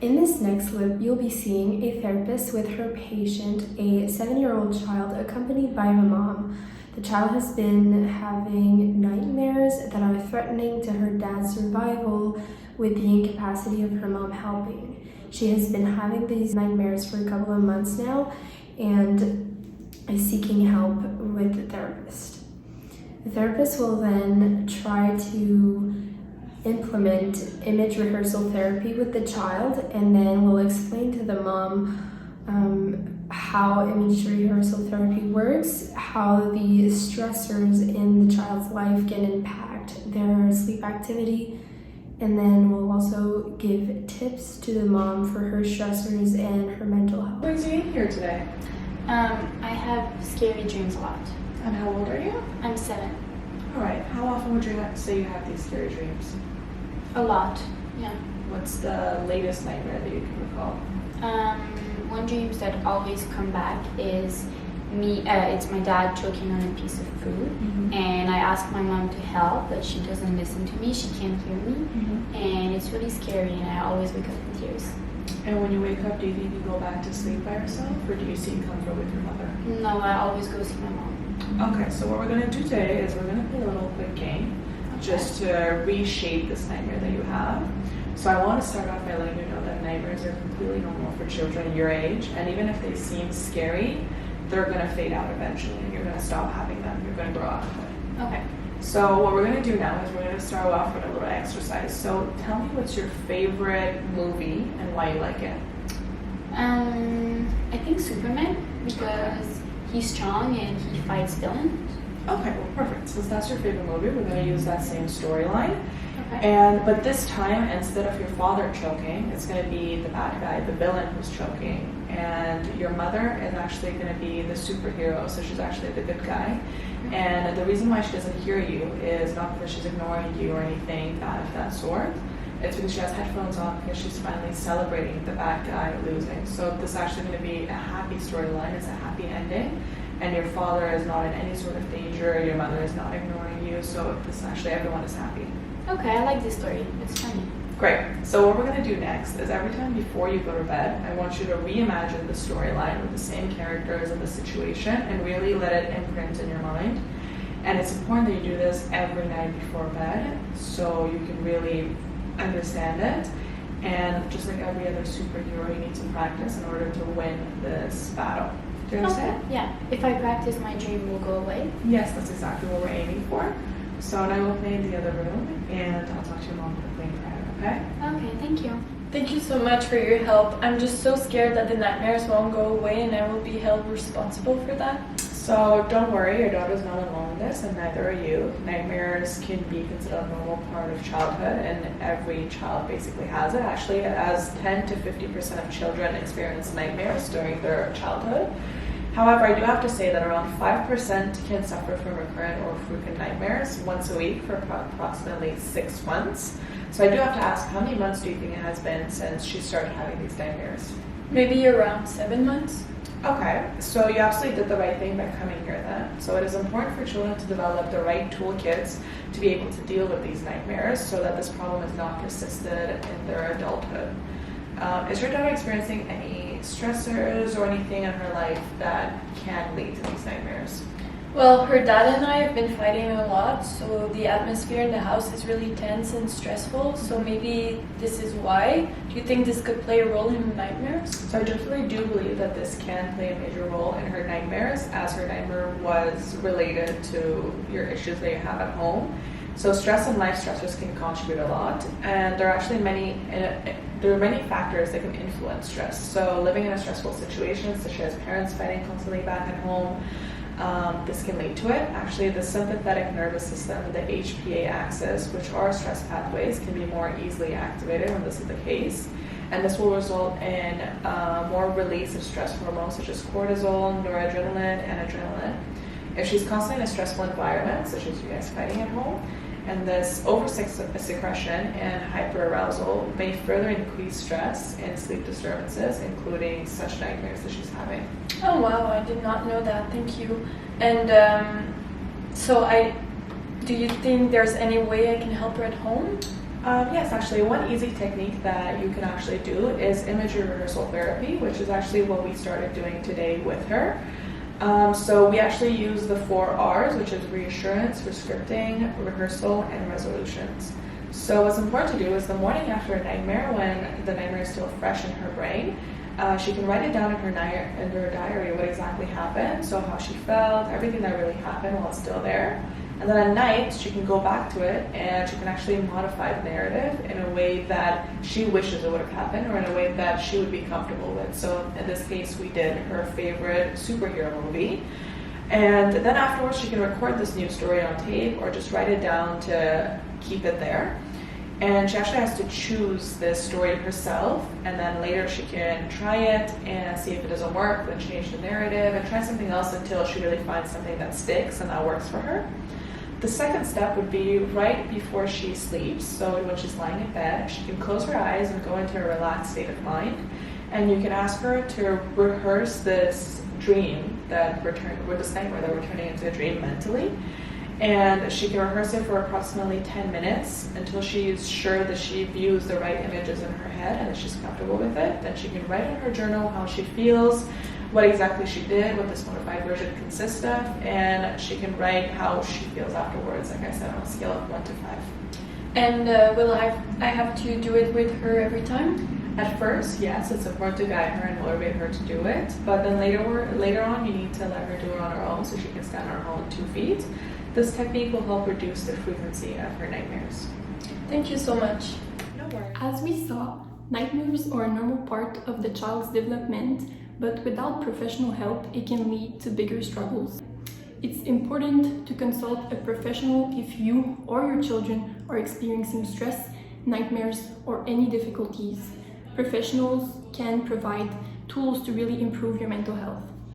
In this next clip, you'll be seeing a therapist with her patient, a 7-year-old child accompanied by her mom. The child has been having nightmares that are threatening to her dad's survival with the incapacity of her mom helping. She has been having these nightmares for a couple of months now and is seeking help with the therapist. The therapist will then try to implement image rehearsal therapy with the child, and then we'll explain to the mom how image rehearsal therapy works, how the stressors in the child's life can impact their sleep activity, and then we'll also give tips to the mom for her stressors and her mental health. What brings you in here today? I have scary dreams a lot. And how old are you? I'm 7. Alright, how often would you say you have these scary dreams? A lot, yeah. What's the latest nightmare that you can recall? One dream that always come back is me, it's my dad choking on a piece of food, and I ask my mom to help, but she doesn't listen to me, she can't hear me, and it's really scary, and I always wake up in tears. And when you wake up, do you think you go back to sleep by yourself, or do you seek comfort with your mother? No, I always go see my mom. Okay, so what we're going to do today is we're going to play a little quick game just to reshape this nightmare that you have. So I want to start off by letting you know that nightmares are completely normal for children your age, and even if they seem scary, they're going to fade out eventually and you're going to stop having them. You're going to grow out of it. Okay. So what we're going to do now is we're going to start off with a little exercise. So tell me what's your favorite movie and why you like it. I think Superman, because he's strong and he fights villains. Okay, well, perfect. Since that's your favorite movie, we're going to use that same storyline. Okay. But this time, instead of your father choking, it's going to be the bad guy, the villain who's choking. And your mother is actually going to be the superhero, so she's actually the good guy. And the reason why she doesn't hear you is not because she's ignoring you or anything bad of that sort. It's because she has headphones on because she's finally celebrating the bad guy losing. So this is actually going to be a happy storyline. It's a happy ending. And your father is not in any sort of danger. Your mother is not ignoring you. So this actually, everyone is happy. Okay, I like this story. It's funny. Great. So what we're going to do next is every time before you go to bed, I want you to reimagine the storyline with the same characters and the situation and really let it imprint in your mind. And it's important that you do this every night before bed so you can really understand it. And just like every other superhero, you need to practice in order to win this battle. Do you understand? Okay. Yeah. If I practice, my dream will go away. Yes, that's exactly what we're aiming for. So now we'll play in the other room, and I'll talk to your mom quickly in private, okay? Okay, thank you. Thank you so much for your help. I'm just so scared that the nightmares won't go away and I will be held responsible for that. So don't worry, your daughter's not alone in this, and neither are you. Nightmares can be considered a normal part of childhood, and every child basically has it. Actually, as 10 to 50% of children experience nightmares during their childhood. However, I do have to say that around 5% can suffer from recurrent or frequent nightmares once a week for approximately 6 months. So I do have to ask, how many months do you think it has been since she started having these nightmares? Maybe around 7 months. Okay, so you absolutely did the right thing by coming here then. So it is important for children to develop the right toolkits to be able to deal with these nightmares so that this problem is not persisted in their adulthood. Is your daughter experiencing any stressors or anything in her life that can lead to these nightmares? Well, her dad and I have been fighting a lot, so the atmosphere in the house is really tense and stressful, so maybe this is why. Do you think this could play a role in nightmares? So I definitely do believe that this can play a major role in her nightmares, as her nightmare was related to your issues that you have at home. So stress and life stressors can contribute a lot, and there are many factors that can influence stress. So living in a stressful situation, such as parents fighting constantly back at home, this can lead to it. Actually, the sympathetic nervous system, the HPA axis, which are stress pathways, can be more easily activated when this is the case. And this will result in more release of stress hormones such as cortisol, noradrenaline, and adrenaline. If she's constantly in a stressful environment, such as you guys fighting at home, and this over-secretion and hyperarousal may further increase stress and sleep disturbances, including such nightmares that she's having. Oh wow, I did not know that, thank you. And do you think there's any way I can help her at home? Yes, actually, one easy technique that you can actually do is imagery rehearsal therapy, which is actually what we started doing today with her. So we actually use the 4 R's, which is reassurance, rescripting, rehearsal, and resolutions. So what's important to do is the morning after a nightmare, when the nightmare is still fresh in her brain, she can write it down in her diary what exactly happened, so how she felt, everything that really happened while it's still there. And then at night, she can go back to it and she can actually modify the narrative in a way that she wishes it would have happened or in a way that she would be comfortable with. So in this case, we did her favorite superhero movie. And then afterwards, she can record this new story on tape or just write it down to keep it there. And she actually has to choose this story herself, and then later she can try it and see if it doesn't work, then change the narrative and try something else until she really finds something that sticks and that works for her. The second step would be right before she sleeps, so when she's lying in bed, she can close her eyes and go into a relaxed state of mind, and you can ask her to rehearse this dream or this nightmare that we're turning into a dream mentally. And she can rehearse it for approximately 10 minutes until she's sure that she views the right images in her head and that she's comfortable with it. Then she can write in her journal how she feels, what exactly she did, what this modified version consists of, and she can write how she feels afterwards, like I said, on a scale of 1 to 5. And will I have to do it with her every time? At first, yes, it's important to guide her and motivate her to do it, but then later on you need to let her do it on her own so she can stand on her own 2 feet. This technique will help reduce the frequency of her nightmares. Thank you so much. No worries. As we saw, nightmares are a normal part of the child's development, but without professional help, it can lead to bigger struggles. It's important to consult a professional if you or your children are experiencing stress, nightmares, or any difficulties. Professionals can provide tools to really improve your mental health.